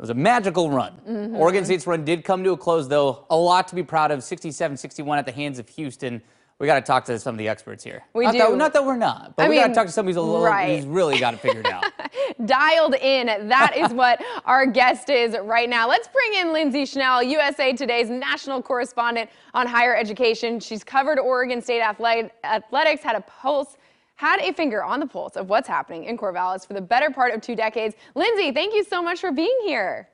was a magical run. Oregon State's run did come to a close, though. A lot to be proud of. 67-61 at the hands of Houston. We got to talk to some of the experts here. Not that we're not, but we got to talk to somebody who's really got it figured out. Dialed in. That is what our guest is right now. Let's bring in Lindsay Schnell, USA Today's national correspondent on higher education. She's covered Oregon State athletics, had a finger on the pulse of what's happening in Corvallis for the better part of 2 decades. Lindsay, thank you so much for being here.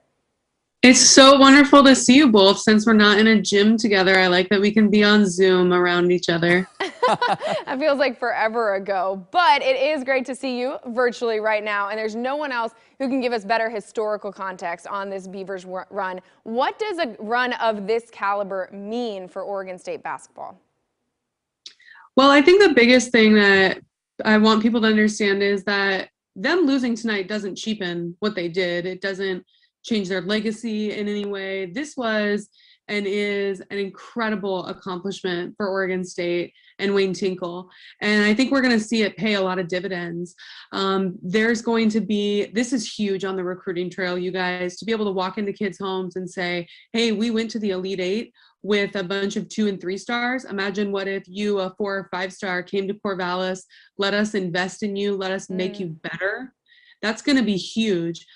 It's so wonderful to see you both. Since we're not in a gym together, I like that we can be on Zoom around each other. That feels like forever ago, but it is great to see you virtually right now, and there's no one else who can give us better historical context on this Beavers run. What does a run of this caliber mean for Oregon State basketball? Well, I think the biggest thing that I want people to understand is that them losing tonight doesn't cheapen what they did. It doesn't change their legacy in any way. This was and is an incredible accomplishment for Oregon State and Wayne Tinkle. And I think we're going to see it pay a lot of dividends. This is huge on the recruiting trail, you guys, to be able to walk into kids' homes and say, hey, we went to the Elite Eight with a bunch of 2 and 3 stars. Imagine what if you, a 4 or 5 star, came to Corvallis, let us invest in you, let us make you better. That's going to be huge.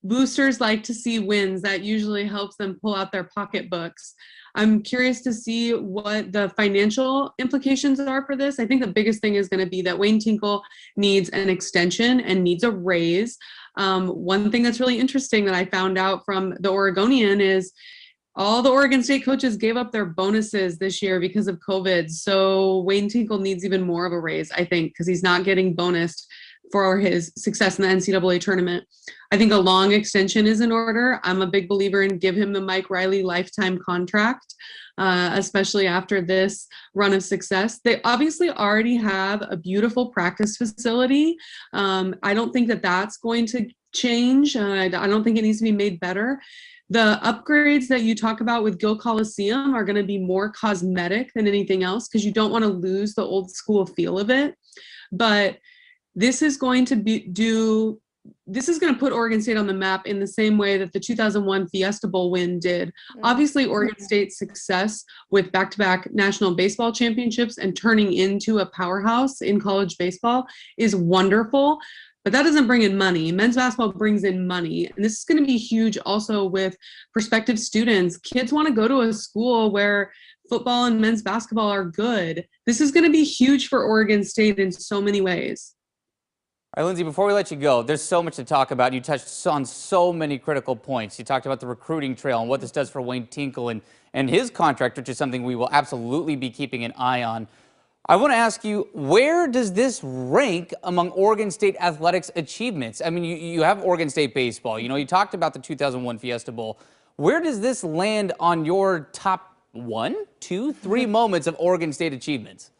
Boosters like to see wins. That usually helps them pull out their pocketbooks. I'm curious to see what the financial implications are for this. I think the biggest thing is going to be that Wayne Tinkle needs an extension and needs a raise. One thing that's really interesting that I found out from the Oregonian is all the Oregon State coaches gave up their bonuses this year because of COVID. So Wayne Tinkle needs even more of a raise, I think, because he's not getting bonused for his success in the NCAA tournament. I think a long extension is in order. I'm a big believer in give him the Mike Riley lifetime contract, especially after this run of success. They obviously already have a beautiful practice facility. I don't think that that's going to change. I don't think it needs to be made better. The upgrades that you talk about with Gill Coliseum are going to be more cosmetic than anything else because you don't want to lose the old school feel of it. But this is going to put Oregon State on the map in the same way that the 2001 Fiesta Bowl win did. Obviously, Oregon State's success with back-to-back national baseball championships and turning into a powerhouse in college baseball is wonderful, but that doesn't bring in money. Men's basketball brings in money, and this is going to be huge also with prospective students. Kids want to go to a school where football and men's basketball are good. This is going to be huge for Oregon State in so many ways. All right, Lindsay, before we let you go, there's so much to talk about. You touched on so many critical points. You talked about the recruiting trail and what this does for Wayne Tinkle and his contract, which is something we will absolutely be keeping an eye on. I want to ask you, where does this rank among Oregon State athletics achievements? I mean, you have Oregon State baseball. You know, you talked about the 2001 Fiesta Bowl. Where does this land on your top 1, 2, 3 moments of Oregon State achievements?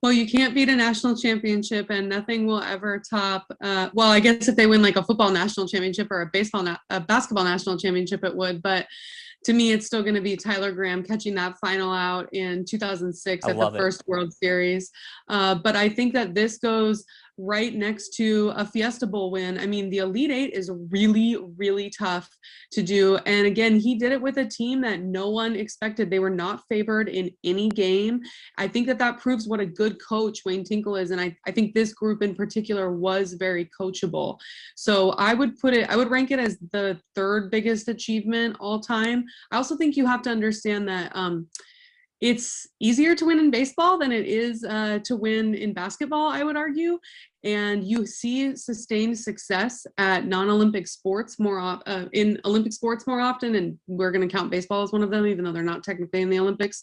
Well, you can't beat a national championship, and nothing will ever top. Well, I guess if they win like a football national championship or a basketball national championship, it would. But to me, it's still going to be Tyler Graham catching that final out in 2006 at the first World Series. But I think that this goes right next to a Fiesta Bowl win. I mean, the Elite Eight is really, really tough to do. And again, he did it with a team that no one expected. They were not favored in any game. I think that proves what a good coach Wayne Tinkle is. And I think this group in particular was very coachable. So I would rank it as the 3rd biggest achievement all time. I also think you have to understand that it's easier to win in baseball than it is to win in basketball, I would argue. And you see sustained success at non-Olympic sports in Olympic sports more often, and we're going to count baseball as one of them, even though they're not technically in the Olympics.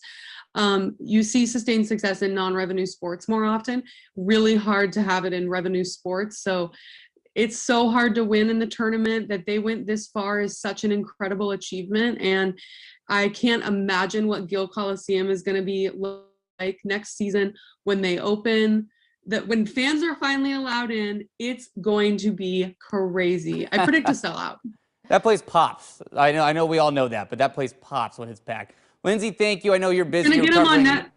You see sustained success in non-revenue sports more often. Really hard to have it in revenue sports. So it's so hard to win in the tournament. That they went this far is such an incredible achievement. And I can't imagine what Gill Coliseum is going to be like next season when they open. That when fans are finally allowed in, it's going to be crazy. I predict a sellout. That place pops. I know we all know that, but that place pops when it's packed. Lindsay, thank you. I know you're busy. Gonna get them on that.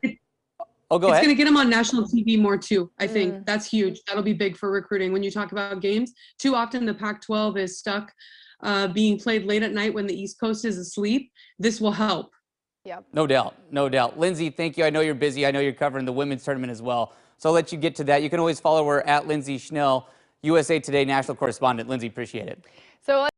Oh, go It's ahead. going to get them on national TV more too. I think that's huge. That'll be big for recruiting. When you talk about games, too often the Pac-12 is stuck being played late at night when the East Coast is asleep. This will help. Yep. No doubt, no doubt. Lindsay, thank you. I know you're busy. I know you're covering the women's tournament as well. So I'll let you get to that. You can always follow her at Lindsay Schnell, USA Today national correspondent. Lindsay, appreciate it. So